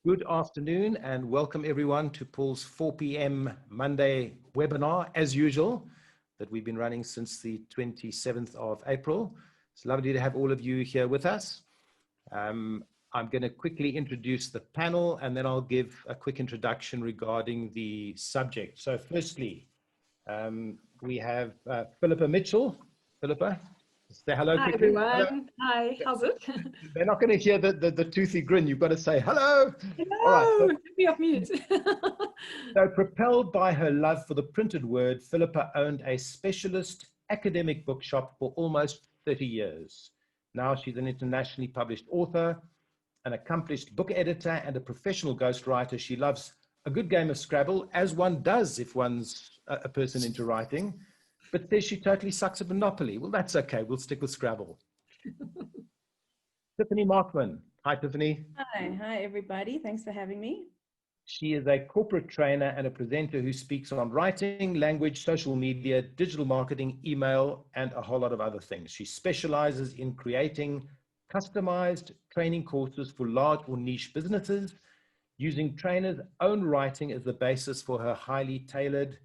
Good afternoon and welcome everyone to Paul's 4 p.m. Monday webinar, as usual, that we've been running since the 27th of April. It's lovely to have all of you here with us. I'm going to quickly introduce the panel and then I'll give a quick introduction regarding the subject. So firstly, we have Phillipa Mitchell. Phillipa, say hello Hi quickly. everyone. Hello. Hi, how's it? They're not going to hear the toothy grin. You've got to say hello. Hello. All right. So, be off mute. so propelled by her love for the printed word, Phillipa owned a specialist academic bookshop for almost 30 years. Now she's an internationally published author, an accomplished book editor, and a professional ghostwriter. She loves a good game of Scrabble, as one does if one's a person into writing, but says she totally sucks at Monopoly. Well, that's okay. We'll stick with Scrabble. Tiffany Markman. Hi, Tiffany. Hi everybody. Thanks for having me. She is a corporate trainer and a presenter who speaks on writing, language, social media, digital marketing, email, and a whole lot of other things. She specializes in creating customized training courses for large or niche businesses, using trainers' own writing as the basis for her highly tailored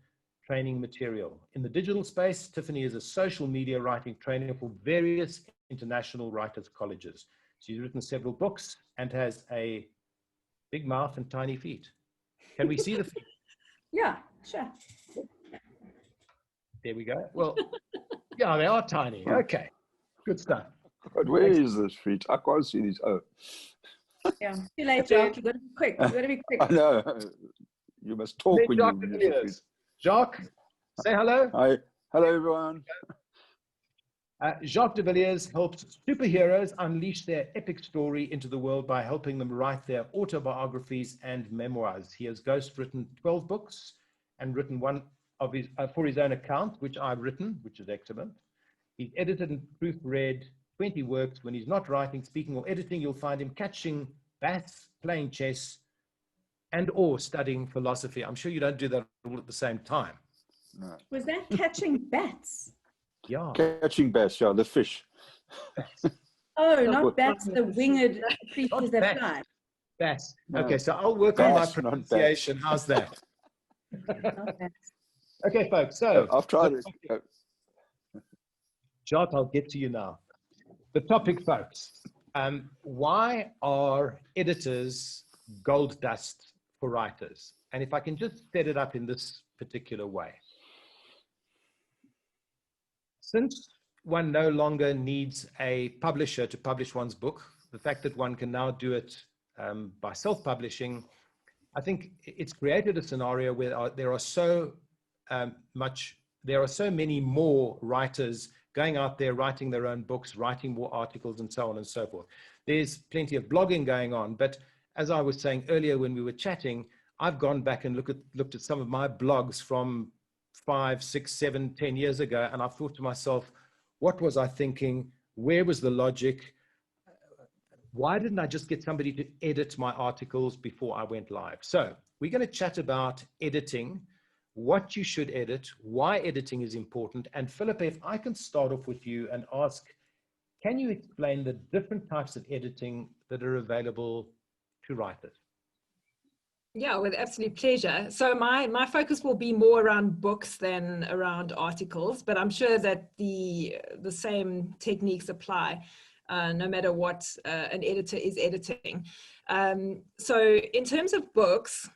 training material. In the digital space, Tiffany is a social media writing trainer for various international writers' colleges. She's written several books and has a big mouth and tiny feet. Can we see the feet? Yeah, sure. There we go. Well, yeah, they are tiny. Okay, good stuff. But where is this feet? I can't see these. Oh. Yeah. See you later, Jacques. You've got to be quick. You've got to be quick. I know. You must talk when Jacques you Villiers. Jacques, say hello. Hi. Hello, everyone. Jacques de Villiers helps superheroes unleash their epic story into the world by helping them write their autobiographies and memoirs. He has ghostwritten 12 books and written one of his for his own account, which I've written, which is excellent. He's edited and proofread 20 works. When he's not writing, speaking, or editing, you'll find him catching bats, playing chess, and or studying philosophy. I'm sure you don't do that all at the same time. No. Was that catching bats? Yeah. Catching bass, yeah, the fish. Oh, Not not bats, the winged creatures that bats. fly. Bats. No. Okay, so I'll work on my Bats, not pronunciation. How's that? Not bats. Okay, folks. So I've tried it. Jacques, I'll get to you now. The topic, folks. Why are editors gold dust for writers? And if I can just set it up in this particular way. Since one no longer needs a publisher to publish one's book, the fact that one can now do it by self-publishing, I think it's created a scenario where there are so many more writers going out there, writing their own books, writing more articles, and so on and so forth. There's plenty of blogging going on, but as I was saying earlier when we were chatting, I've gone back and looked at some of my blogs from 5, 6, 7, 10 years ago, and I've thought to myself, what was I thinking? Where was the logic? Why didn't I just get somebody to edit my articles before I went live? So we're going to chat about editing, what you should edit, why editing is important. And Phillipa, if I can start off with you and ask, can you explain the different types of editing that are available to writers? Yeah, with absolute pleasure. So my focus will be more around books than around articles, but I'm sure that the same techniques apply no matter what an editor is editing. So in terms of books,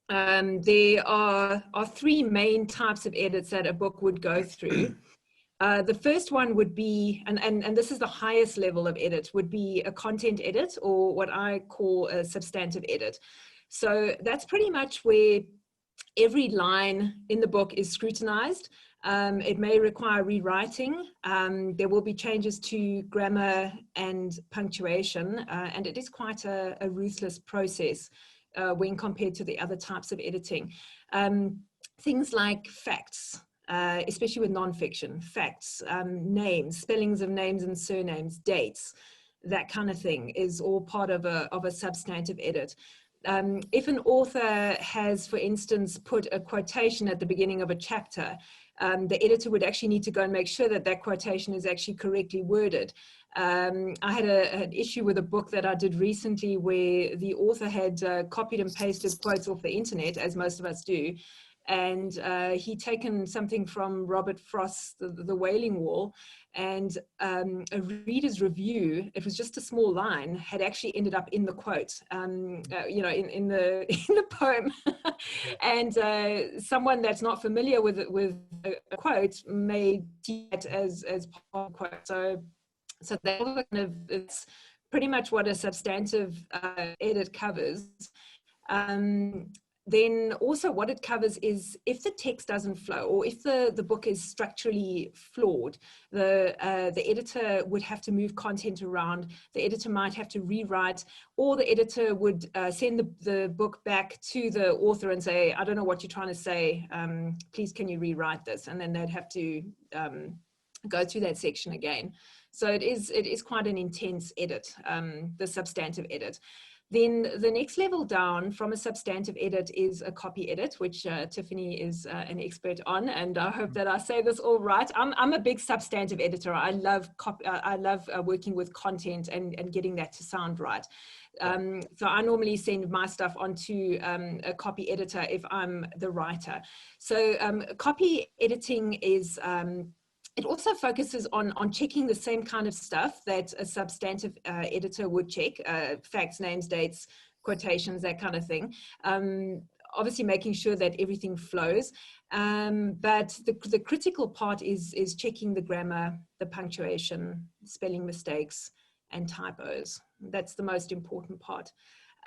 there are three main types of edits that a book would go through. The first one would be, and this is the highest level of edit, would be a content edit, or what I call a substantive edit. So that's pretty much where every line in the book is scrutinized. It may require rewriting. There will be changes to grammar and punctuation, and it is quite a ruthless process when compared to the other types of editing. Things like facts, especially with nonfiction, facts, names, spellings of names and surnames, dates, that kind of thing is all part of a substantive edit. If an author has, for instance, put a quotation at the beginning of a chapter, the editor would actually need to go and make sure that that quotation is actually correctly worded. I had an issue with a book that I did recently where the author had copied and pasted quotes off the internet, as most of us do. And he'd taken something from Robert Frost's The Wailing Wall, and a reader's review, it was just a small line, had actually ended up in the quote, you know, in the poem. And someone that's not familiar with a quote may see it as part of the quote. So that kind of, it's pretty much what a substantive edit covers. Then also what it covers is if the text doesn't flow, or if the book is structurally flawed, the editor would have to move content around, the editor might have to rewrite, or the editor would send the book back to the author and say, I don't know what you're trying to say, please can you rewrite this? And then they'd have to go through that section again. So it is quite an intense edit, the substantive edit. Then the next level down from a substantive edit is a copy edit, which Tiffany is an expert on, and I hope that I say this all right. I'm a big substantive editor. I love working with content and getting that to sound right. So I normally send my stuff onto a copy editor if I'm the writer. So copy editing is it also focuses on checking the same kind of stuff that a substantive editor would check, facts, names, dates, quotations, that kind of thing. Obviously making sure that everything flows. But the critical part is checking the grammar, the punctuation, spelling mistakes, and typos. That's the most important part.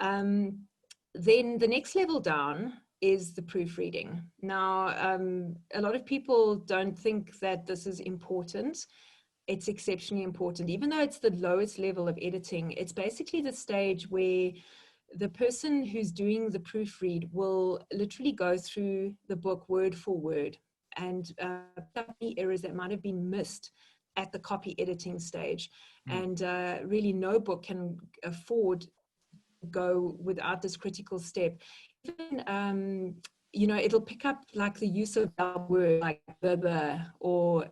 Then the next level down is the proofreading. Now, a lot of people don't think that this is important. It's exceptionally important. Even though it's the lowest level of editing, it's basically the stage where the person who's doing the proofread will literally go through the book word for word and any errors that might have been missed at the copy editing stage. And really no book can afford to go without this critical step. Even, you know, it'll pick up like the use of a word like the or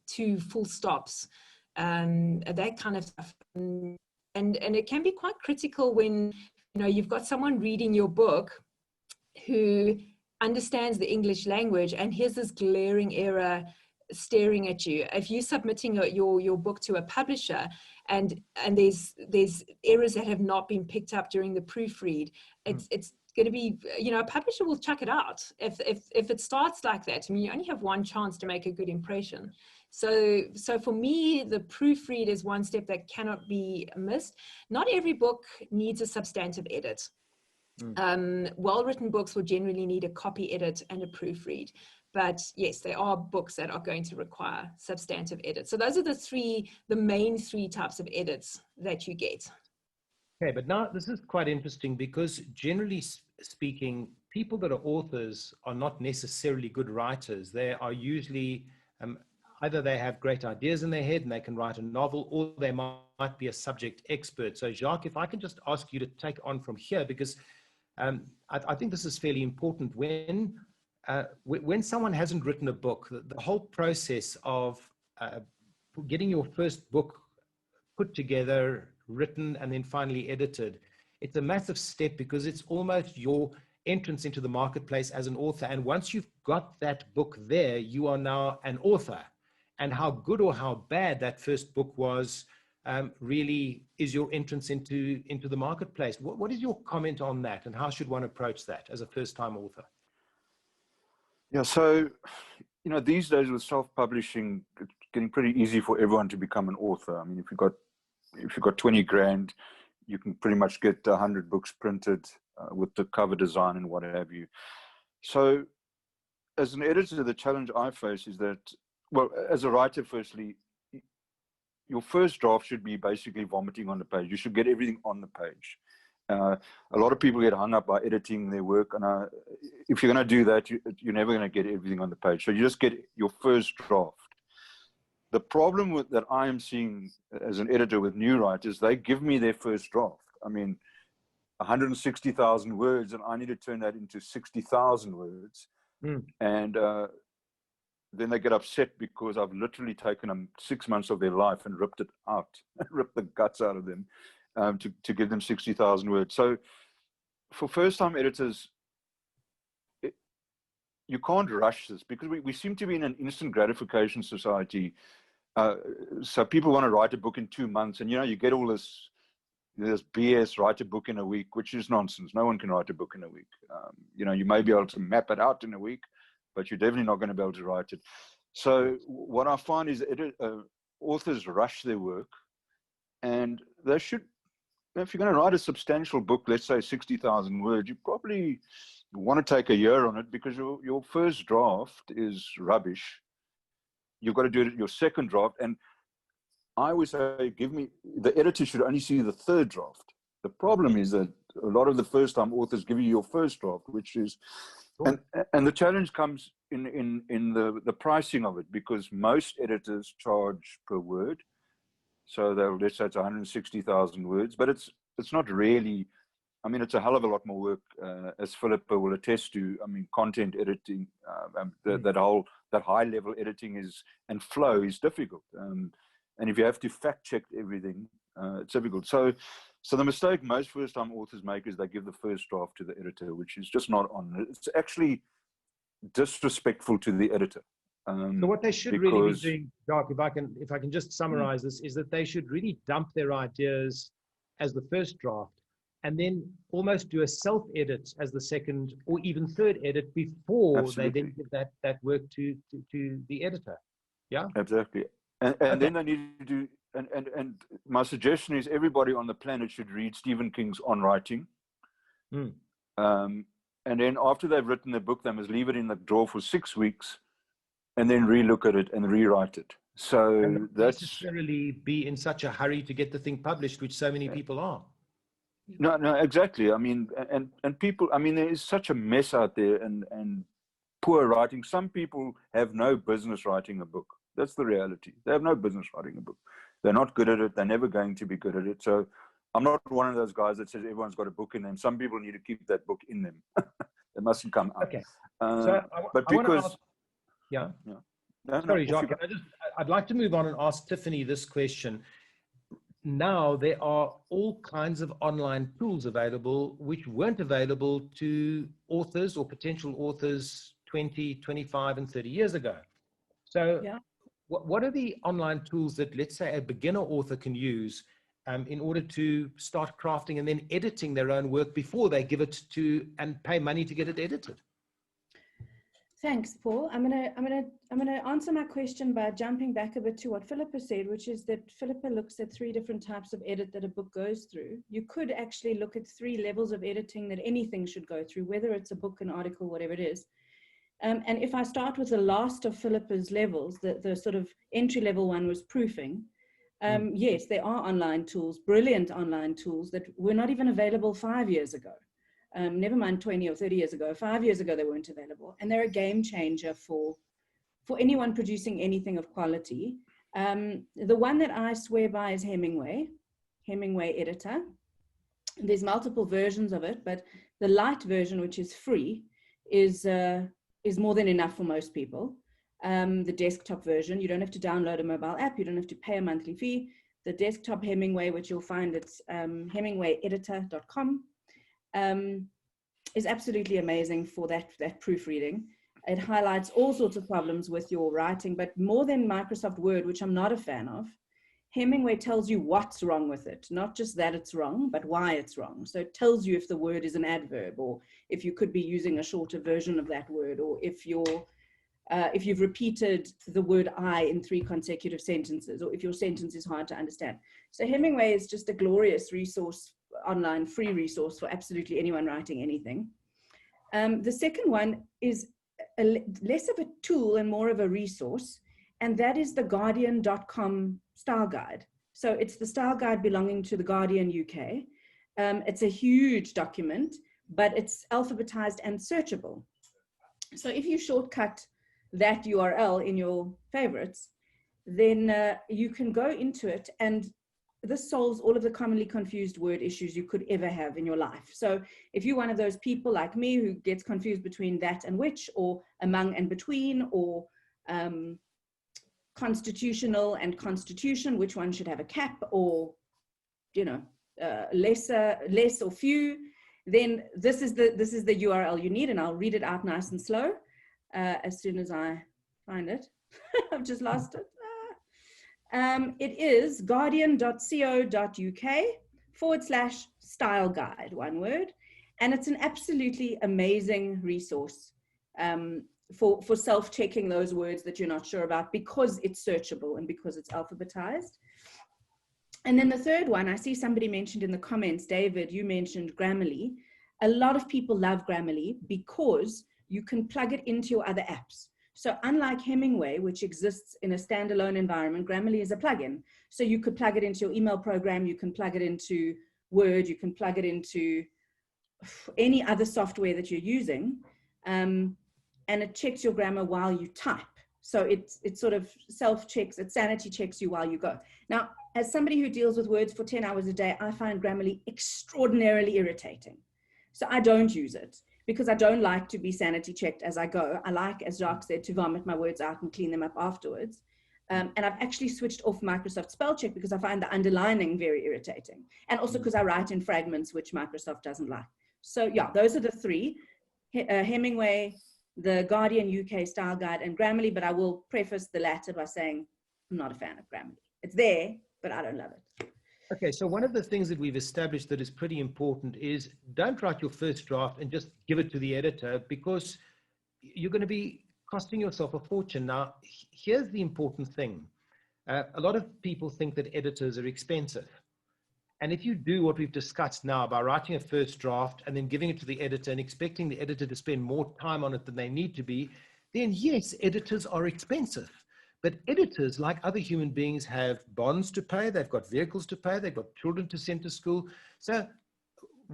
two full stops, that kind of stuff. And it can be quite critical when, you know, you've got someone reading your book who understands the English language and here's this glaring error staring at you. If you're submitting your book to a publisher and there's errors that have not been picked up during the proofread, it's going to be, you know, a publisher will chuck it out if it starts like that. I mean, you only have one chance to make a good impression. So for me, the proofread is one step that cannot be missed. Not every book needs a substantive edit. Well-written books will generally need a copy edit and a proofread. But yes, there are books that are going to require substantive edits. So those are the main three types of edits that you get. Okay, but now this is quite interesting because generally speaking, people that are authors are not necessarily good writers. They are usually, either they have great ideas in their head and they can write a novel, or they might be a subject expert. So Jacques, if I can just ask you to take on from here, because I think this is fairly important. When someone hasn't written a book, the whole process of getting your first book put together, written, and then finally edited, it's a massive step because it's almost your entrance into the marketplace as an author. And once you've got that book there, you are now an author. And how good or how bad that first book was really is your entrance into the marketplace. What is your comment on that, and how should one approach that as a first-time author? Yeah, so, you know, these days with self-publishing, it's getting pretty easy for everyone to become an author. I mean, if you've got 20 grand, you can pretty much get 100 books printed with the cover design and what have you. So as an editor, the challenge I face is that, well, as a writer, firstly, your first draft should be basically vomiting on the page. You should get everything on the page. A lot of people get hung up by editing their work, and if you're going to do that, you're never going to get everything on the page. So you just get your first draft. The problem that I am seeing as an editor with new writers, they give me their first draft. I mean, 160,000 words, and I need to turn that into 60,000 words. And then they get upset because I've literally taken them 6 months of their life and ripped it out, ripped the guts out of them, to give them 60,000 words. So for first-time editors, you can't rush this, because we seem to be in an instant gratification society. So people want to write a book in 2 months, and you get all this BS, write a book in a week, which is nonsense. No one can write a book in a week. You may be able to map it out in a week, but you're definitely not going to be able to write it. So what I find is authors rush their work, and they should, if you're going to write a substantial book, let's say 60,000 words, you probably want to take a year on it, because your first draft is rubbish. You've got to do it your second draft. And I always say, the editor should only see the third draft. The problem is that a lot of the first-time authors give you your first draft, which is, and the challenge comes in the pricing of it, because most editors charge per word. So let's say it's 160,000 words, but it's not really. I mean, it's a hell of a lot more work, as Phillipa will attest to. I mean, content editing, that high-level editing and flow is difficult. And if you have to fact-check everything, it's difficult. So the mistake most first-time authors make is they give the first draft to the editor, which is just not on. It's actually disrespectful to the editor. So what they should really be doing, Jacques, if I can just summarize this, is that they should really dump their ideas as the first draft, and then almost do a self-edit as the second or even third edit before they then give that work to the editor. Yeah, exactly. And then they need to do. And my suggestion is everybody on the planet should read Stephen King's On Writing. And then after they've written the book, they must leave it in the drawer for 6 weeks, and then relook at it and rewrite it. So that's necessarily be in such a hurry to get the thing published, which so many people are. No, exactly. I mean, and people, I mean, there is such a mess out there, and poor writing. Some people have no business writing a book. That's the reality. They have no business writing a book. They're not good at it. They're never going to be good at it. So I'm not one of those guys that says everyone's got a book in them. Some people need to keep that book in them. It mustn't come out. Okay. Sorry, Jacques. I'd like to move on and ask Tiffany this question. Now there are all kinds of online tools available which weren't available to authors or potential authors 20, 25, and 30 years ago. So what are the online tools that, let's say, a beginner author can use in order to start crafting and then editing their own work before they give it to and pay money to get it edited? Thanks, Paul. I'm gonna answer my question by jumping back a bit to what Phillipa said, which is that Phillipa looks at 3 different types of edit that a book goes through. You could actually look at 3 levels of editing that anything should go through, whether it's a book, an article, whatever it is. And if I start with the last of Philippa's levels, the sort of entry-level one was proofing. Yes, there are online tools, brilliant online tools that were not even available 5 years ago. Never mind 20 or 30 years ago. 5 years ago, they weren't available. And they're a game changer for anyone producing anything of quality. The one that I swear by is Hemingway Editor. There's multiple versions of it, but the light version, which is free, is more than enough for most people. The desktop version, you don't have to download a mobile app. You don't have to pay a monthly fee. The desktop Hemingway, which you'll find it's hemingwayeditor.com. Is absolutely amazing for that proofreading. It highlights all sorts of problems with your writing, but more than Microsoft Word, which I'm not a fan of, Hemingway tells you what's wrong with it, not just that it's wrong, but why it's wrong. So it tells you if the word is an adverb, or if you could be using a shorter version of that word, or if you've repeated the word I in 3 consecutive sentences, or if your sentence is hard to understand. So Hemingway is just a glorious resource, online free resource for absolutely anyone writing anything. The second one is less of a tool and more of a resource, and that is the Guardian.com style guide. So it's the style guide belonging to the Guardian UK. It's a huge document, but it's alphabetized and searchable. So if you shortcut that URL in your favorites, then you can go into it, and this solves all of the commonly confused word issues you could ever have in your life. So if you're one of those people like me who gets confused between that and which, or among and between, or constitutional and constitution, which one should have a cap, or, you know, less or few, then this is the URL you need, and I'll read it out nice and slow as soon as I find it. I've just lost it. It is guardian.co.uk/style guide, one word, and it's an absolutely amazing resource for self-checking those words that you're not sure about, because it's searchable and because it's alphabetized. And then the third one, I see somebody mentioned in the comments, David, you mentioned Grammarly. A lot of people love Grammarly because you can plug it into your other apps. So unlike Hemingway, which exists in a standalone environment, Grammarly is a plugin. So you could plug it into your email program, you can plug it into Word, you can plug it into any other software that you're using, and it checks your grammar while you type. So it sort of self-checks, it sanity checks you while you go. Now, as somebody who deals with words for 10 hours a day, I find Grammarly extraordinarily irritating. So I don't use it, because I don't like to be sanity checked as I go. I like, as Jacques said, to vomit my words out and clean them up afterwards. And I've actually switched off Microsoft spell check because I find the underlining very irritating. And also because I write in fragments, which Microsoft doesn't like. So yeah, those are the three, Hemingway, the Guardian UK Style Guide, and Grammarly. But I will preface the latter by saying I'm not a fan of Grammarly. It's there, but I don't love it. Okay, so one of the things that we've established that is pretty important is don't write your first draft and just give it to the editor, because you're going to be costing yourself a fortune. Now, here's the important thing. A lot of people think that editors are expensive. And if you do what we've discussed now by writing a first draft and then giving it to the editor and expecting the editor to spend more time on it than they need to be, then yes, editors are expensive. But editors, like other human beings, have bonds to pay, they've got vehicles to pay, they've got children to send to school. So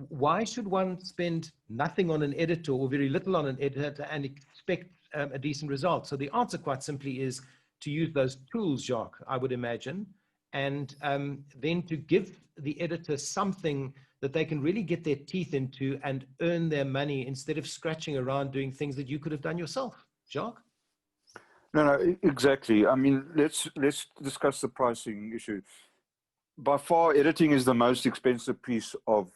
why should one spend nothing on an editor or very little on an editor and expect a decent result? So the answer quite simply is to use those tools, Jacques, I would imagine, and then to give the editor something that they can really get their teeth into and earn their money instead of scratching around doing things that you could have done yourself. Jacques? No, exactly. I mean, let's discuss the pricing issue. By far, editing is the most expensive piece of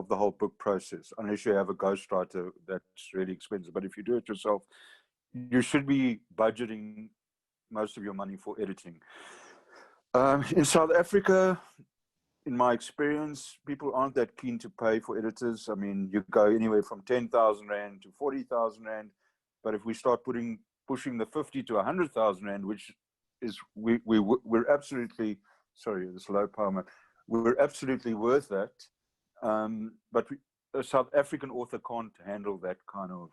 the whole book process, unless you have a ghostwriter that's really expensive. But if you do it yourself, you should be budgeting most of your money for editing. In South Africa, in my experience, people aren't that keen to pay for editors. I mean, you go anywhere from 10,000 Rand to 40,000 Rand. But if we start pushing the 50 to 100,000 Rand, which is, we're absolutely, sorry, this low power, we're absolutely worth that. But a South African author can't handle that kind of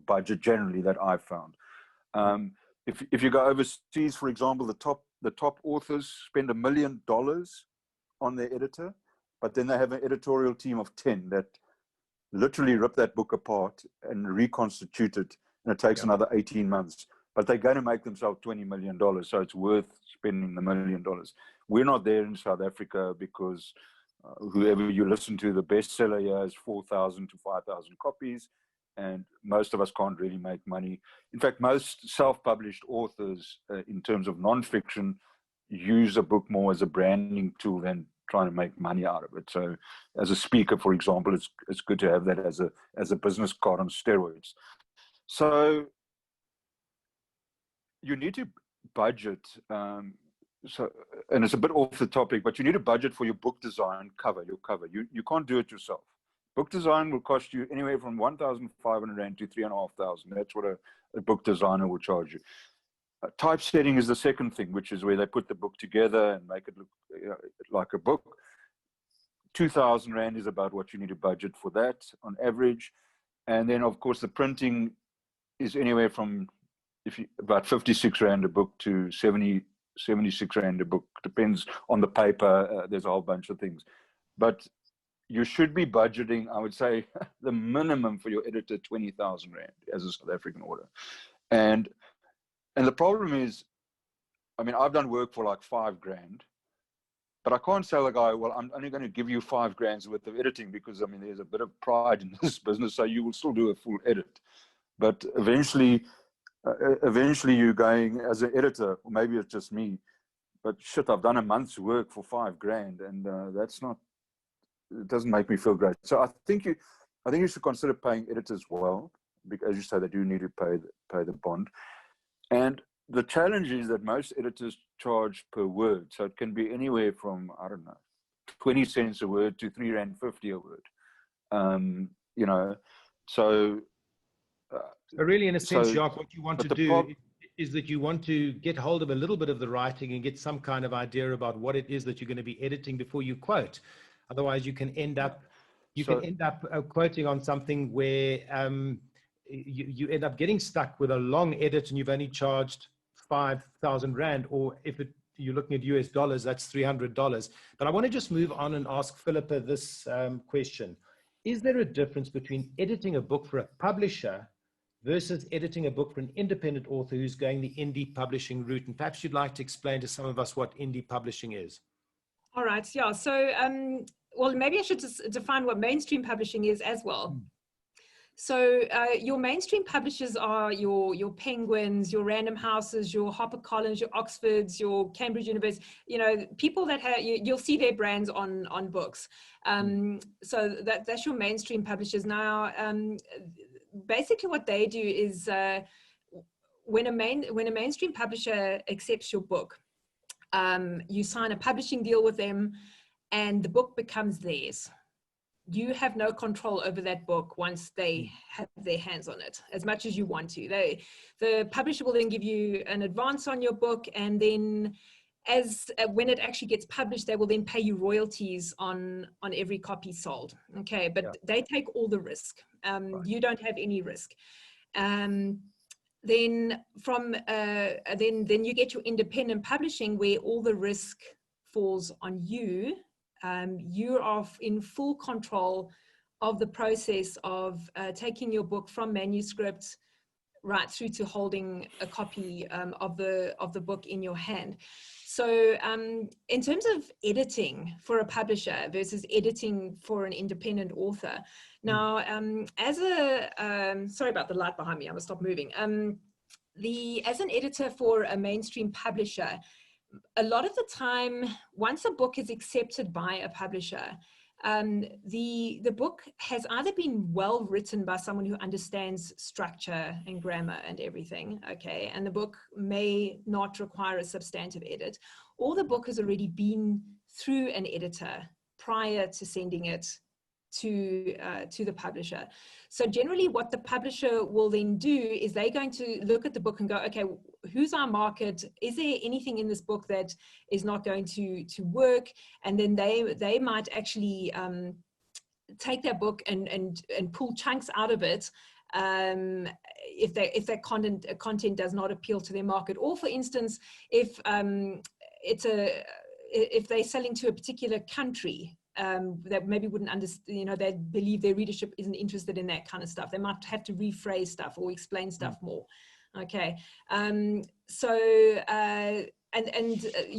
budget generally, that I've found. If you go overseas, for example, the top authors spend $1 million on their editor, but then they have an editorial team of 10 that literally rip that book apart and reconstitute it, and it takes another 18 months. But they're going to make themselves $20 million, so it's worth spending the $1 million. We're not there in South Africa because whoever you listen to, the bestseller here has 4,000 to 5,000 copies, and most of us can't really make money. In fact, most self-published authors, in terms of nonfiction, use a book more as a branding tool than trying to make money out of it. So as a speaker, for example, it's good to have that as a business card on steroids. So you need to budget. And it's a bit off the topic, but you need to budget for your book design cover, your cover. You can't do it yourself. Book design will cost you anywhere from 1,500 Rand to 3,500. That's what a book designer will charge you. Typesetting is the second thing, which is where they put the book together and make it look like a book. 2,000 Rand is about what you need to budget for that on average. And then, of course, the printing is anywhere from about 56 Rand a book to 76 Rand a book. Depends on the paper. There's a whole bunch of things. But you should be budgeting, I would say, the minimum for your editor, 20,000 Rand as a South African order. And the problem is, I mean, I've done work for like 5 grand, but I can't tell a guy, well, I'm only going to give you 5 grand's worth of editing, because I mean, there's a bit of pride in this business, so you will still do a full edit. But eventually, eventually you're going as an editor, or maybe it's just me, but shit, I've done a month's work for $5,000, and that's not, it doesn't make me feel great. So I think you should consider paying editors well, because as you say, they do need to pay the bond. And the challenge is that most editors charge per word. So it can be anywhere from, I don't know, 20 cents a word to R3.50 a word. You know, so. Really, in a sense, Jacques, what you want to do is that you want to get hold of a little bit of the writing and get some kind of idea about what it is that you're going to be editing before you quote. Otherwise, you can end up quoting on something where you end up getting stuck with a long edit and you've only charged 5,000 Rand, or if you're looking at US dollars, that's $300. But I want to just move on and ask Phillipa this question. Is there a difference between editing a book for a publisher versus editing a book for an independent author who's going the indie publishing route? And perhaps you'd like to explain to some of us what indie publishing is. All right, yeah. So, well, maybe I should just define what mainstream publishing is as well. So your mainstream publishers are your Penguins, your Random Houses, your HarperCollins, your Oxfords, your Cambridge University, you know, people that have, you'll see their brands on books. So that's your mainstream publishers. Now, basically what they do is when a mainstream publisher accepts your book, you sign a publishing deal with them and the book becomes theirs. You have no control over that book once they have their hands on it, as much as you want to. The publisher will then give you an advance on your book, and then when it actually gets published, they will then pay you royalties on every copy sold. Okay, but they take all the risk. You don't have any risk. Then you get your independent publishing, where all the risk falls on you. You are in full control of the process of taking your book from manuscript right through to holding a copy of the book in your hand. So in terms of editing for a publisher versus editing for an independent author, now as sorry about the light behind me, I'm gonna stop moving. As an editor for a mainstream publisher, a lot of the time, once a book is accepted by a publisher, the book has either been well written by someone who understands structure and grammar and everything, okay, and the book may not require a substantive edit, or the book has already been through an editor prior to sending it to the publisher. So generally what the publisher will then do is they're going to look at the book and go, okay, who's our market? Is there anything in this book that is not going to work? And then they might actually take their book and pull chunks out of it if that content does not appeal to their market. Or for instance, if they're selling to a particular country, that maybe wouldn't understand, you know, they believe their readership isn't interested in that kind of stuff. They might have to rephrase stuff or explain stuff more. Okay. You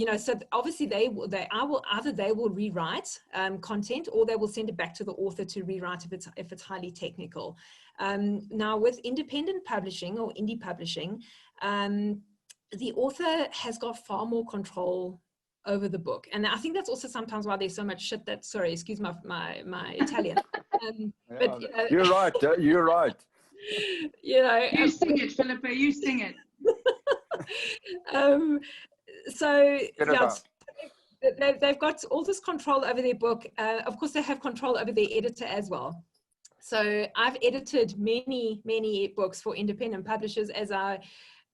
know, so obviously they will rewrite content, or they will send it back to the author to rewrite if it's highly technical. Now with independent publishing or indie publishing, the author has got far more control over the book, and I think that's also sometimes why there's so much shit that, sorry, excuse my Italian. But you know, you're right. You're right. You know, you sing it, Phillipa. You sing it. So yeah, they've got all this control over their book. Of course, they have control over their editor as well. So I've edited many books for independent publishers, as I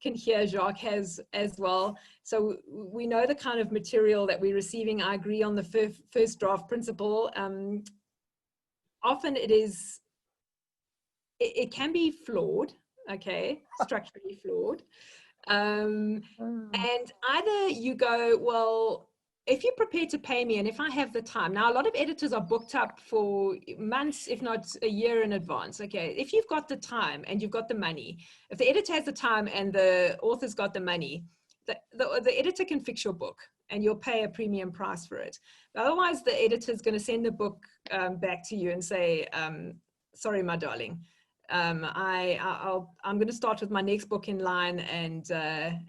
can hear Jacques has as well. So we know the kind of material that we're receiving. I agree on the first draft principle. Often it can be flawed, okay, structurally flawed. And either you go, well, if you're prepared to pay me and if I have the time. Now, a lot of editors are booked up for months, if not a year in advance. Okay, if you've got the time and you've got the money, if the editor has the time and the author's got the money, the editor can fix your book and you'll pay a premium price for it. But otherwise, the editor's going to send the book back to you and say, sorry, my darling, I'm going to start with my next book in line, and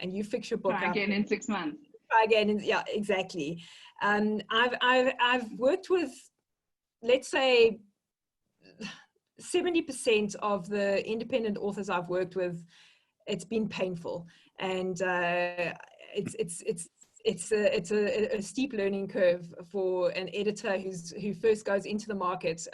you fix your book Try up again in 6 months. Try again, yeah, exactly. I've worked with, let's say, 70% of the independent authors I've worked with. It's been painful, and it's a steep learning curve for an editor who first goes into the market.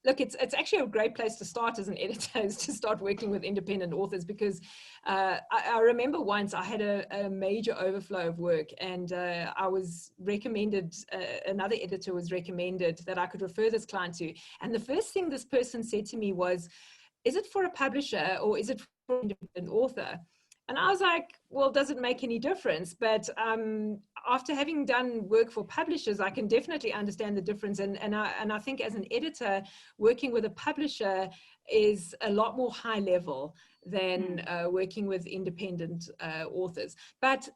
Look, it's actually a great place to start as an editor, is to start working with independent authors, because I remember once I had a major overflow of work, and I was recommended, another editor was recommended that I could refer this client to. And the first thing this person said to me was, is it for a publisher or is it for an independent author? And I was like, well, does it make any difference? But after having done work for publishers, I can definitely understand the difference. And I think as an editor, working with a publisher is a lot more high level than working with independent authors. But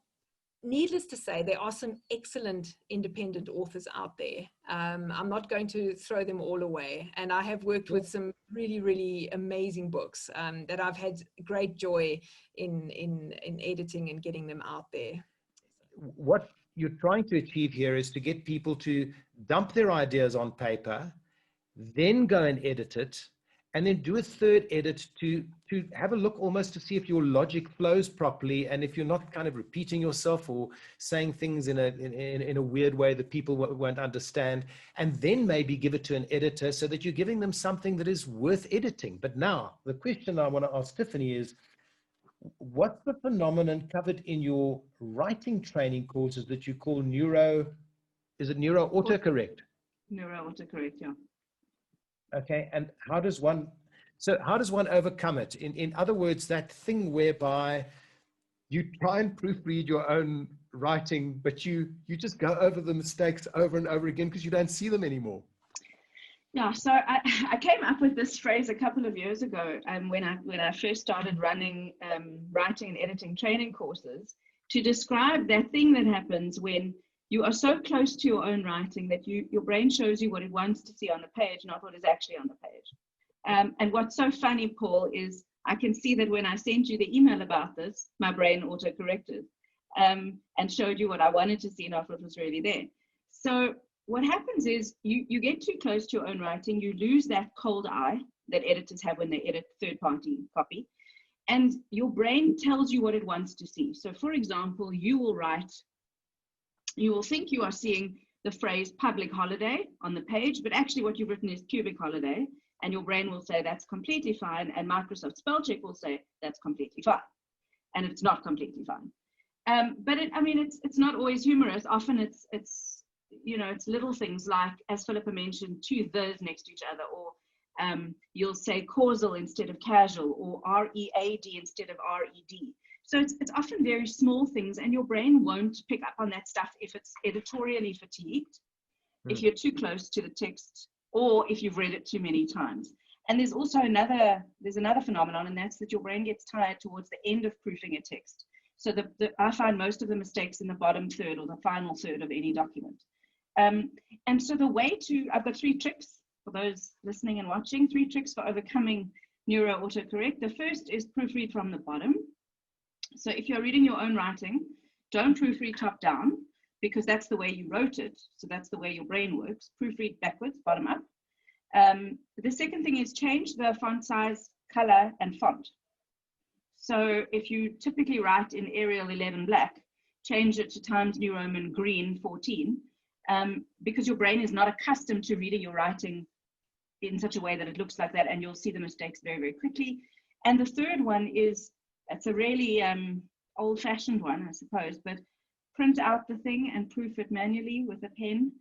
needless to say, there are some excellent independent authors out there. I'm not going to throw them all away. And I have worked with some really, really amazing books that I've had great joy in editing and getting them out there. What you're trying to achieve here is to get people to dump their ideas on paper, then go and edit it, and then do a third edit to have a look almost to see if your logic flows properly, and if you're not kind of repeating yourself or saying things in a weird way that people won't understand, and then maybe give it to an editor so that you're giving them something that is worth editing. But now, the question I want to ask Tiffany is, what's the phenomenon covered in your writing training courses that you call is it neuro autocorrect? Neuro autocorrect, yeah. Okay, and how does one overcome it? In other words, that thing whereby you try and proofread your own writing, but you just go over the mistakes over and over again because you don't see them anymore. Yeah, so I came up with this phrase a couple of years ago when I first started running writing and editing training courses, to describe that thing that happens when you are so close to your own writing that your brain shows you what it wants to see on the page, not what is actually on the page. And what's so funny, Paul, is I can see that when I sent you the email about this, my brain auto-corrected and showed you what I wanted to see, not what was really there. So what happens is you get too close to your own writing, you lose that cold eye that editors have when they edit third-party copy, and your brain tells you what it wants to see. So for example, you will think you are seeing the phrase public holiday on the page, but actually what you've written is cubic holiday, and your brain will say that's completely fine, and Microsoft spell check will say that's completely fine, and it's not completely fine. But it's not always humorous. Often it's little things like, as Phillipa mentioned, two the's next to each other, or you'll say causal instead of casual, or R-E-A-D instead of R-E-D. So it's often very small things, and your brain won't pick up on that stuff if it's editorially fatigued, if you're too close to the text, or if you've read it too many times. And there's also another phenomenon, and that's that your brain gets tired towards the end of proofing a text. So I find most of the mistakes in the bottom third or the final third of any document. And so I've got 3 tricks for those listening and watching, 3 tricks for overcoming neuro autocorrect. The first is proofread from the bottom. So if you're reading your own writing, don't proofread top down, because that's the way you wrote it. So that's the way your brain works. Proofread backwards, bottom up. The second thing is change the font size, color, and font. So if you typically write in Arial 11 black, change it to Times New Roman green 14, because your brain is not accustomed to reading your writing in such a way that it looks like that, and you'll see the mistakes very, very quickly. And the third one is, it's a really old-fashioned one, I suppose, but print out the thing and proof it manually with a pen.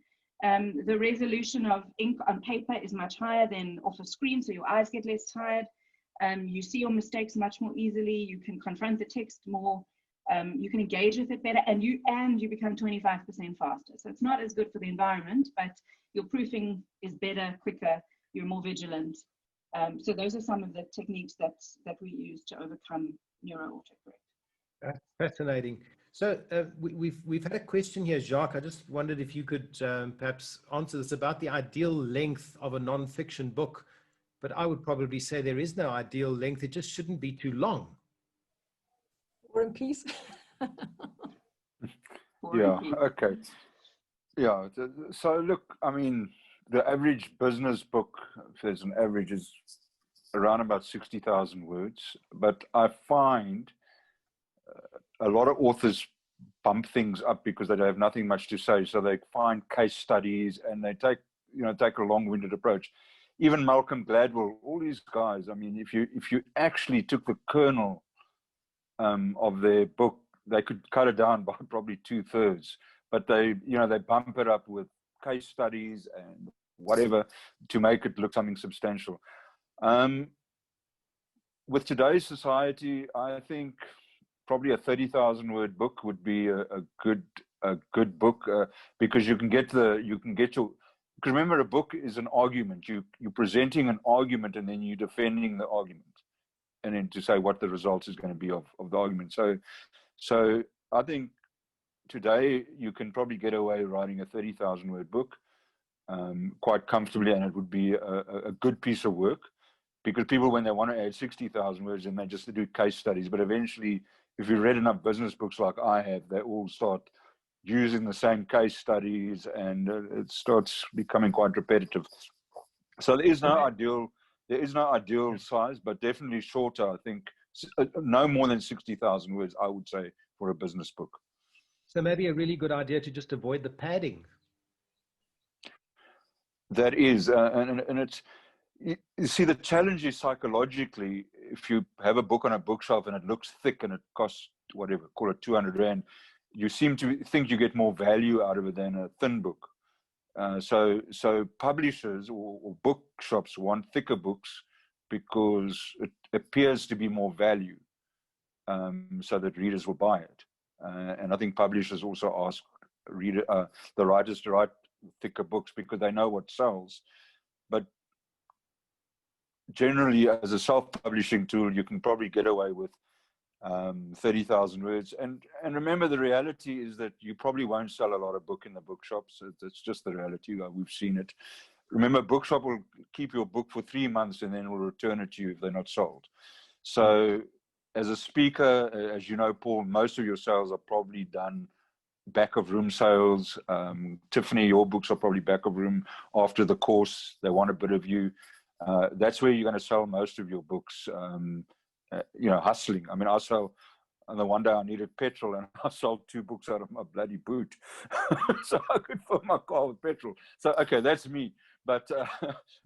The resolution of ink on paper is much higher than off a screen, so your eyes get less tired. You see your mistakes much more easily. You can confront the text more. You can engage with it better, and you become 25% faster. So it's not as good for the environment, but your proofing is better, quicker. You're more vigilant. So those are some of the techniques that we use to overcome neuro autocorrect. That's fascinating. So we've had a question here, Jacques. I just wondered if you could perhaps answer this about the ideal length of a non-fiction book. but I would probably say there is no ideal length. It just shouldn't be too long. War and Peace. Yeah, okay. Yeah, so look, I mean, the average business book, if there's an average, is around about 60,000 words. But I find a lot of authors bump things up because they have nothing much to say. So they find case studies and they take a long-winded approach. Even Malcolm Gladwell, all these guys, I mean, if you actually took the kernel of their book, they could cut it down by probably 2/3, but they bump it up with case studies and whatever to make it look something substantial. With today's society, I think probably a 30,000 word book would be a good book, because you can get your, because remember, a book is an argument. You're presenting an argument and then you're defending the argument, and then to say what the result is going to be of the argument. So I think today you can probably get away writing a 30,000 word book quite comfortably, and it would be a good piece of work, because people, when they want to add 60,000 words, and they just do case studies. But eventually, if you read enough business books like I have, they all start using the same case studies, and it starts becoming quite repetitive. So there is no ideal size, but definitely shorter. I think no more than 60,000 words, I would say, for a business book. So maybe a really good idea to just avoid the padding. That is, and it's, you see, the challenge is psychologically, if you have a book on a bookshelf and it looks thick and it costs whatever, call it 200 Rand, you seem to think you get more value out of it than a thin book. So publishers or bookshops want thicker books because it appears to be more value, so that readers will buy it. And I think publishers also ask the writers to write thicker books because they know what sells. But generally, as a self-publishing tool, you can probably get away with 30,000 words. And remember, the reality is that you probably won't sell a lot of book in the bookshops. It's just the reality. We've seen it. Remember, bookshop will keep your book for 3 months and then will return it to you if they're not sold. So as a speaker, as you know, Paul, most of your sales are probably done back of room sales. Tiffany, your books are probably back of room after the course. They want a bit of you. That's where you're going to sell most of your books, hustling. I mean, I sell, and the one day I needed petrol and I sold 2 books out of my bloody boot. So I could fill my car with petrol. So, okay, that's me. But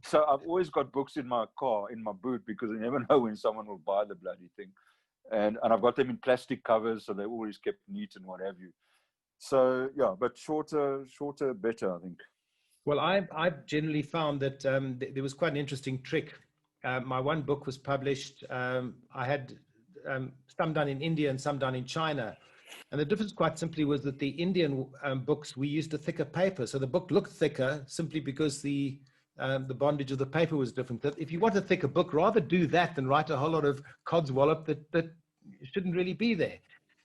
so I've always got books in my car, in my boot, because I never know when someone will buy the bloody thing. And I've got them in plastic covers, so they're always kept neat and what have you. So, yeah, but shorter, better, I think. Well, I've generally found that there was quite an interesting trick. My one book was published. I had some done in India and some done in China. And the difference quite simply was that the Indian books, we used a thicker paper. So the book looked thicker simply because the bondage of the paper was different. If you want a thicker book, rather do that than write a whole lot of codswallop that shouldn't really be there.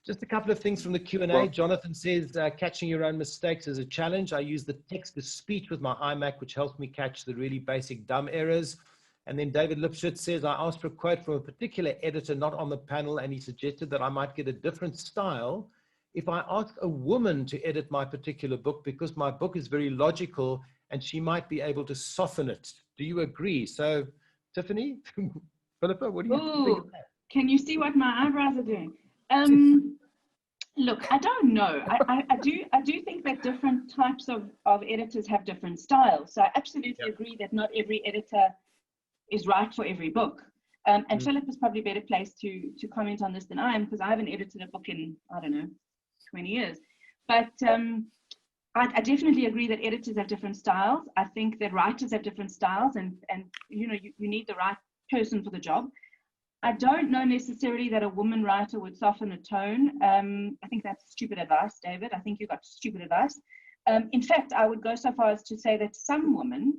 Just a couple of things from the Q&A. Well, Jonathan says, catching your own mistakes is a challenge. I use the text-to-speech with my iMac, which helps me catch the really basic dumb errors. And then David Lipschitz says, I asked for a quote from a particular editor not on the panel, and he suggested that I might get a different style if I ask a woman to edit my particular book, because my book is very logical and she might be able to soften it. Do you agree? So, Tiffany, Philippa, what do you think of that? Can you see what my eyebrows are doing? Look, I don't know. I do think that different types of editors have different styles. So I absolutely agree that not every editor is right for every book. And Philip is probably better placed to comment on this than I am, because I haven't edited a book in, I don't know, 20 years. But I definitely agree that editors have different styles. I think that writers have different styles, and you need the right person for the job. I don't know necessarily that a woman writer would soften a tone. I think that's stupid advice, David. I think you got stupid advice. In fact, I would go so far as to say that some women,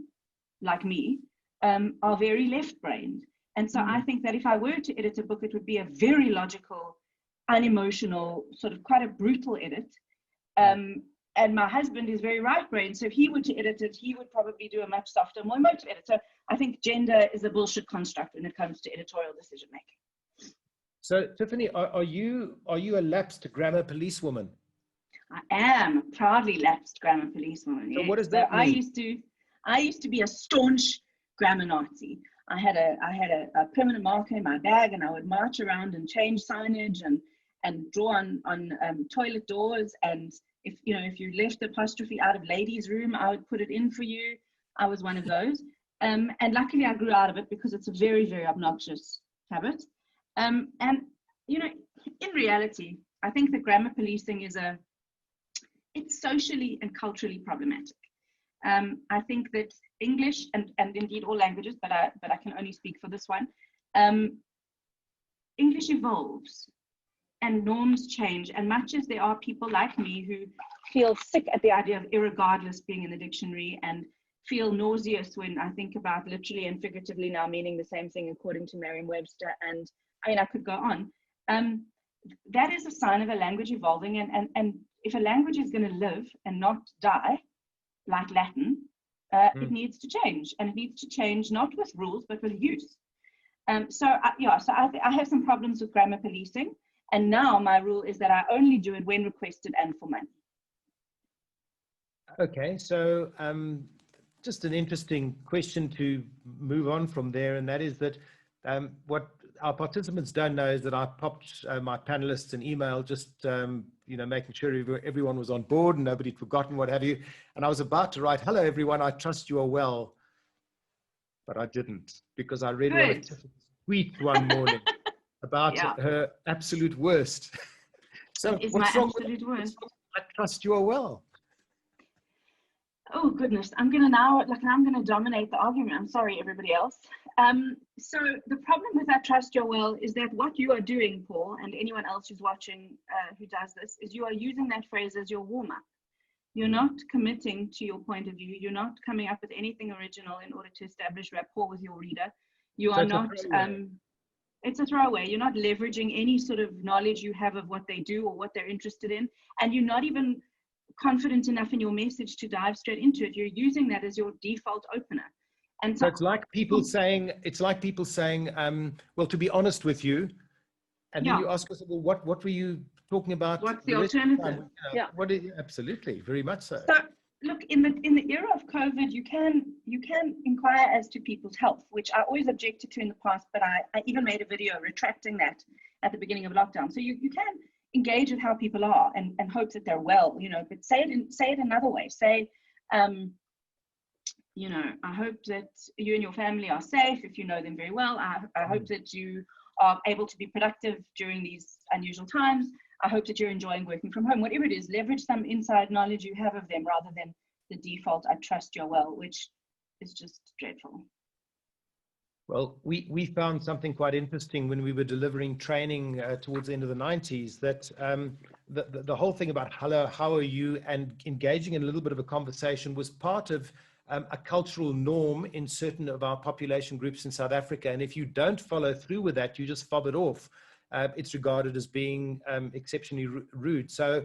like me, are very left-brained. And so I think that if I were to edit a book, it would be a very logical, unemotional, sort of quite a brutal edit. And my husband is very right-brained, so if he were to edit it, he would probably do a much softer, more emotive edit. So I think gender is a bullshit construct when it comes to editorial decision-making. So, Tiffany, are you a lapsed grammar policewoman? I am a proudly lapsed grammar policewoman. So yes. what does that mean? I used to be a staunch grammar Nazi. I had a permanent marker in my bag, and I would march around and change signage and draw on toilet doors. And if you left the apostrophe out of ladies' room, I would put it in for you. I was one of those. And luckily I grew out of it, because it's a very, very obnoxious habit. And in reality, I think that grammar policing it's socially and culturally problematic. I think that English and indeed all languages, but I can only speak for this one, English evolves and norms change. And much as there are people like me who feel sick at the idea of irregardless being in the dictionary and feel nauseous when I think about literally and figuratively now meaning the same thing according to Merriam-Webster, and I mean I could go on, that is a sign of a language evolving. And if a language is going to live and not die, like Latin, it needs to change, and it needs to change not with rules but with use. So I have some problems with grammar policing, and now my rule is that I only do it when requested and for money. Okay, so just an interesting question to move on from there, and that is that what our participants don't know is that I popped my panelists an email just making sure everyone was on board and nobody had forgotten, what have you. And I was about to write, "Hello everyone, I trust you are well," but I didn't, because I read one of Tiffany's tweet one morning about her absolute worst. So it is what's my wrong absolute with worst. I trust you are well? Oh goodness, I'm gonna dominate the argument. I'm sorry, everybody else. So the problem with "I trust you're well" is that what you are doing, Paul, and anyone else who's watching who does this, is you are using that phrase as your warm-up. You're not committing to your point of view. You're not coming up with anything original in order to establish rapport with your reader. You are not. It's a throwaway. You're not leveraging any sort of knowledge you have of what they do or what they're interested in, and you're not even confident enough in your message to dive straight into it. You're using that as your default opener. And so it's like people saying, well, to be honest with you, and then you ask us, well, what were you talking about? What's the alternative? Absolutely, very much so. So look, in the era of COVID, you can inquire as to people's health, which I always objected to in the past, but I even made a video retracting that at the beginning of lockdown. So you can engage with how people are and hope that they're well, but say it another way. Say, I hope that you and your family are safe if you know them very well. I hope that you are able to be productive during these unusual times. I hope that you're enjoying working from home. Whatever it is, leverage some inside knowledge you have of them rather than the default "I trust you're well," which is just dreadful. Well, we found something quite interesting when we were delivering training towards the end of the 90s, that the whole thing about "hello, how are you?" and engaging in a little bit of a conversation was part of a cultural norm in certain of our population groups in South Africa. And if you don't follow through with that, you just fob it off. It's regarded as being exceptionally rude. So,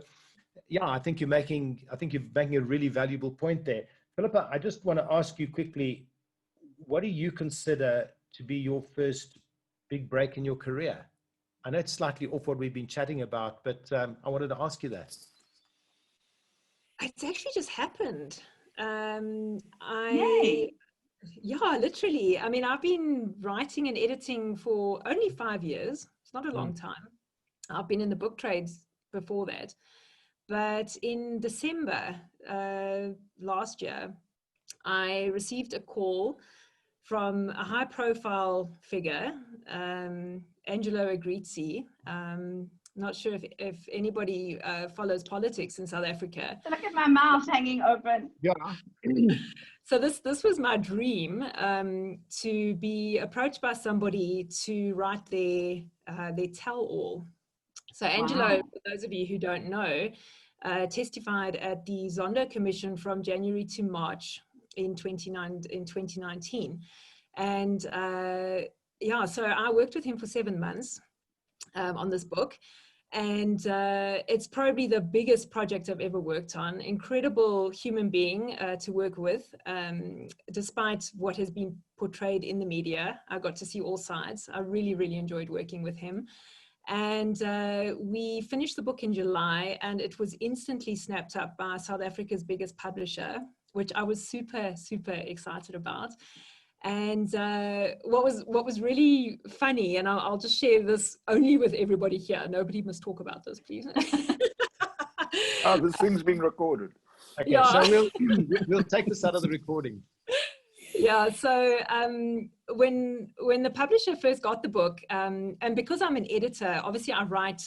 yeah, I think you're making a really valuable point there. Phillipa, I just want to ask you quickly, what do you consider to be your first big break in your career? I know it's slightly off what we've been chatting about, but I wanted to ask you that. It's actually just happened. Yay. Yeah, literally. I mean, I've been writing and editing for only 5 years. It's not a long time. I've been in the book trades before that. But in December last year, I received a call from a high-profile figure, Angelo Agrizzi. Not sure if anybody follows politics in South Africa. Look at my mouth hanging open. Yeah. So this was my dream, to be approached by somebody to write their tell-all. So Angelo, for those of you who don't know, testified at the Zondo Commission from January to March in 2019. And so I worked with him for 7 months on this book. And it's probably the biggest project I've ever worked on. Incredible human being to work with, despite what has been portrayed in the media. I got to see all sides. I really, really enjoyed working with him. And we finished the book in July, and it was instantly snapped up by South Africa's biggest publisher, which I was super, super excited about. And what was really funny, and I'll just share this only with everybody here. Nobody must talk about this, please. Oh, this thing's being recorded. Okay, Yeah. so we'll take this out of the recording. Yeah, so when the publisher first got the book, and because I'm an editor, obviously I write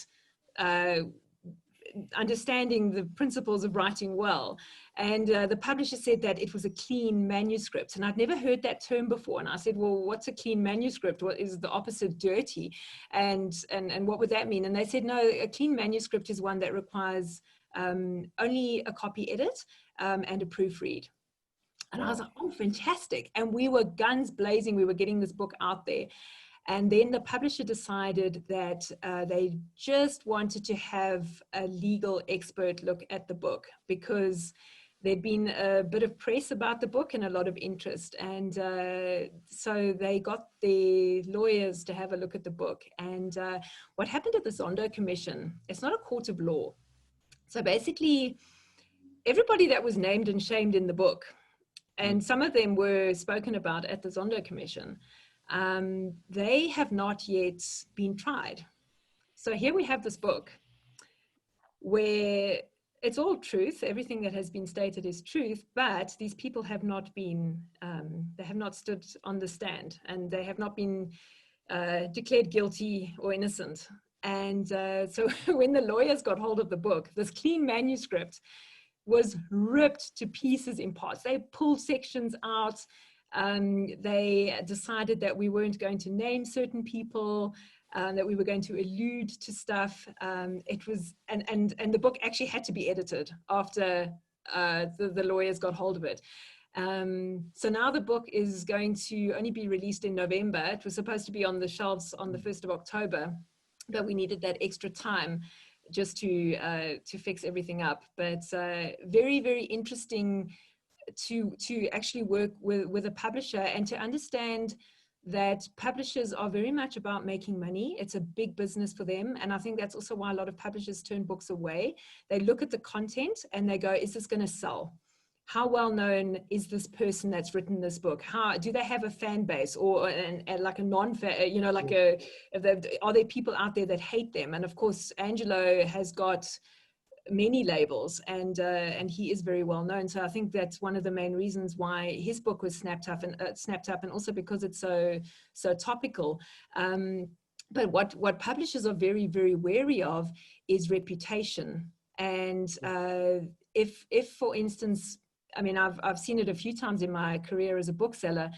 understanding the principles of writing well. And the publisher said that it was a clean manuscript. And I'd never heard that term before. And I said, well, what's a clean manuscript? What is the opposite, dirty? And what would that mean? And they said, no, a clean manuscript is one that requires only a copy edit and a proofread. And I was like, oh, fantastic. And we were guns blazing. We were getting this book out there. And then the publisher decided that they just wanted to have a legal expert look at the book, because there'd been a bit of press about the book and a lot of interest. And so they got the lawyers to have a look at the book. And what happened at the Zondo Commission, it's not a court of law. So basically, everybody that was named and shamed in the book, and some of them were spoken about at the Zondo Commission, they have not yet been tried. So here we have this book where it's all truth. Everything that has been stated is truth, but these people have not been, they have not stood on the stand, and they have not been declared guilty or innocent. And so when the lawyers got hold of the book, this clean manuscript was ripped to pieces in parts. They pulled sections out. They decided that we weren't going to name certain people, that we were going to allude to stuff. It was, and the book actually had to be edited after the lawyers got hold of it. So now the book is going to only be released in November. It was supposed to be on the shelves on the 1st of October, but we needed that extra time just to fix everything up. But very, very interesting to actually work with a publisher and to understand that publishers are very much about making money. It's a big business for them. And I think that's also why a lot of publishers turn books away. They look at the content and they go, is this going to sell? How well known is this person that's written this book? How do they have a fan base, or like a non-fan, you know, like are there people out there that hate them? And of course, Angelo has got many labels, and he is very well known. So I think that's one of the main reasons why his book was snapped up, and also because it's so topical. But what publishers are very, very wary of is reputation. And if for instance, I mean, I've seen it a few times in my career as a bookseller.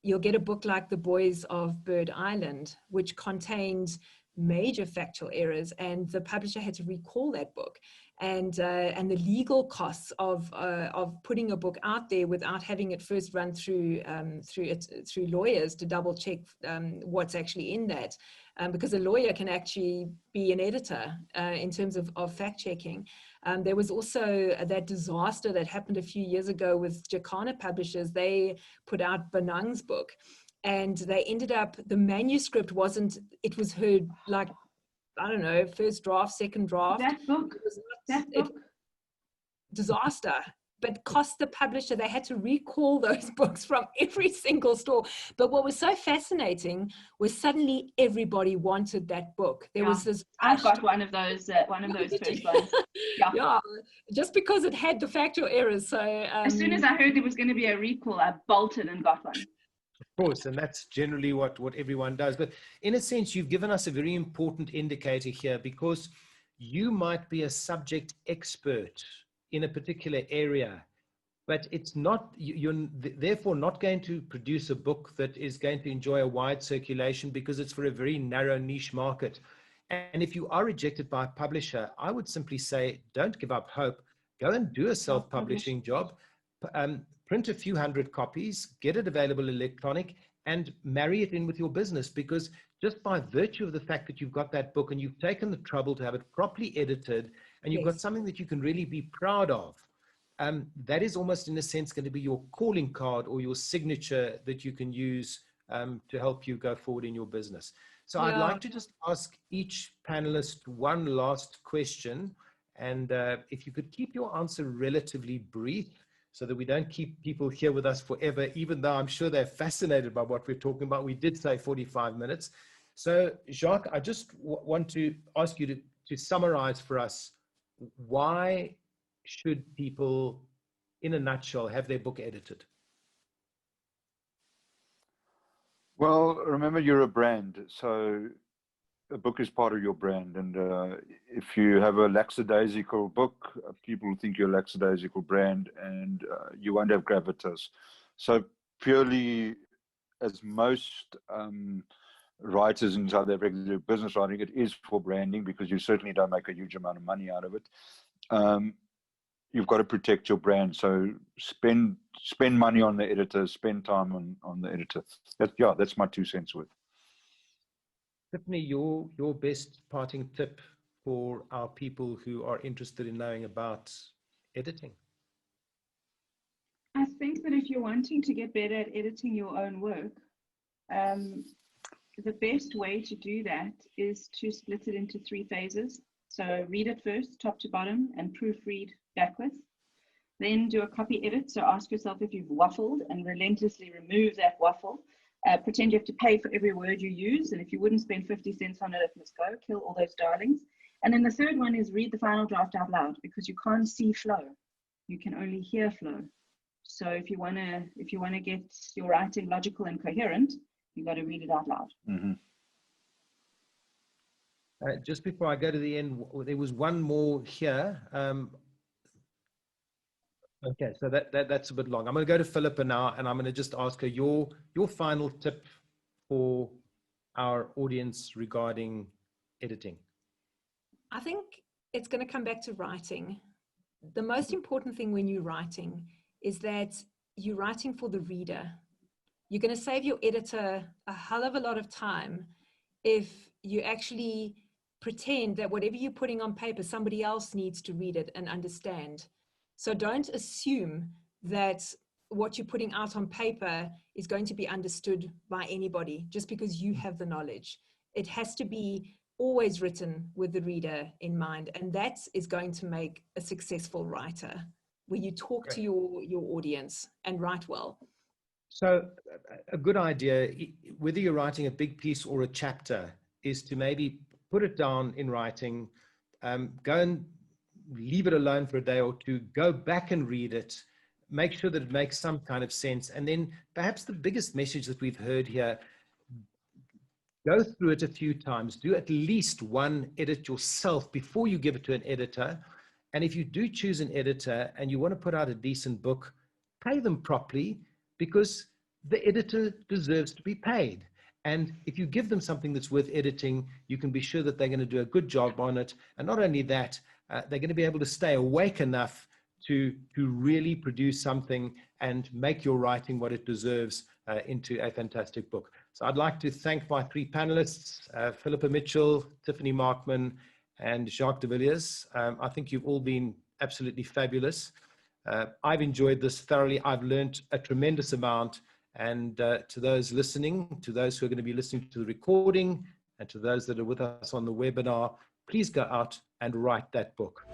You'll get a book like The Boys of Bird Island, which contained major factual errors, and the publisher had to recall that book. And the legal costs of putting a book out there without having it first run through lawyers to double check what's actually in that, because a lawyer can actually be an editor in terms of fact checking. There was also that disaster that happened a few years ago with Jacques Publishers. They put out Benang's book, and they ended up, the manuscript wasn't, it was heard like, I don't know, first draft, second draft. That book, disaster, but cost the publisher, they had to recall those books from every single store. But what was so fascinating was suddenly everybody wanted that book. There was this. I've got one of those first ones. Yeah, just because it had the factual errors. So as soon as I heard there was going to be a recall, I bolted and got one. Of course, and that's generally what everyone does. But in a sense, you've given us a very important indicator here, because you might be a subject expert in a particular area, but it's not, you're therefore not going to produce a book that is going to enjoy a wide circulation, because it's for a very narrow niche market. And if you are rejected by a publisher, I would simply say, don't give up hope. Go and do a self-publishing job. Print a few hundred copies, get it available electronic, and marry it in with your business. Because just by virtue of the fact that you've got that book and you've taken the trouble to have it properly edited, and you've got something that you can really be proud of, that is almost in a sense going to be your calling card or your signature that you can use to help you go forward in your business. So I'd like to just ask each panelist one last question. And if you could keep your answer relatively brief so that we don't keep people here with us forever, even though I'm sure they're fascinated by what we're talking about. We did say 45 minutes. So Jacques, I just want to ask you to summarize for us, why should people, in a nutshell, have their book edited? Well, remember, you're a brand, so a book is part of your brand. And if you have a lackadaisical book, people think you're a lackadaisical brand, and you won't have gravitas. So purely, as most writers in South Africa do business writing, it is for branding, because you certainly don't make a huge amount of money out of it. You've got to protect your brand. So spend money on the editor, spend time on the editor. That's my 2 cents worth. Tiffany, your best parting tip for our people who are interested in knowing about editing? I think that if you're wanting to get better at editing your own work, the best way to do that is to split it into 3 phases. So read it first, top to bottom, and proofread backwards. Then do a copy edit. So ask yourself if you've waffled, and relentlessly remove that waffle. Pretend you have to pay for every word you use, and if you wouldn't spend 50 cents on it, it must go. Kill all those darlings. And then the third one is read the final draft out loud, because you can't see flow. You can only hear flow. So if you wanna get your writing logical and coherent, you got to read it out loud. Mm-hmm. Just before I go to the end, there was one more here. Okay, so that's a bit long. I'm going to go to Phillipa now, and I'm going to just ask her your final tip for our audience regarding editing. I think it's going to come back to writing. The most important thing when you're writing is that you're writing for the reader. You're going to save your editor a hell of a lot of time if you actually pretend that whatever you're putting on paper, somebody else needs to read it and understand. So don't assume that what you're putting out on paper is going to be understood by anybody just because you have the knowledge. It has to be always written with the reader in mind, and that is going to make a successful writer, where you talk to your audience and write well. So a good idea, whether you're writing a big piece or a chapter, is to maybe put it down in writing, go and leave it alone for a day or two, go back and read it, make sure that it makes some kind of sense. And then perhaps the biggest message that we've heard here, go through it a few times, do at least one edit yourself before you give it to an editor. And if you do choose an editor and you want to put out a decent book, pay them properly, because the editor deserves to be paid. And if you give them something that's worth editing, you can be sure that they're going to do a good job on it. And not only that, they're going to be able to stay awake enough to really produce something and make your writing what it deserves into a fantastic book. So I'd like to thank my 3 panelists, Phillipa Mitchell, Tiffany Markman, and Jacques de Villiers. I think you've all been absolutely fabulous. I've enjoyed this thoroughly. I've learned a tremendous amount. And to those listening, to those who are going to be listening to the recording, and to those that are with us on the webinar, please go out and write that book.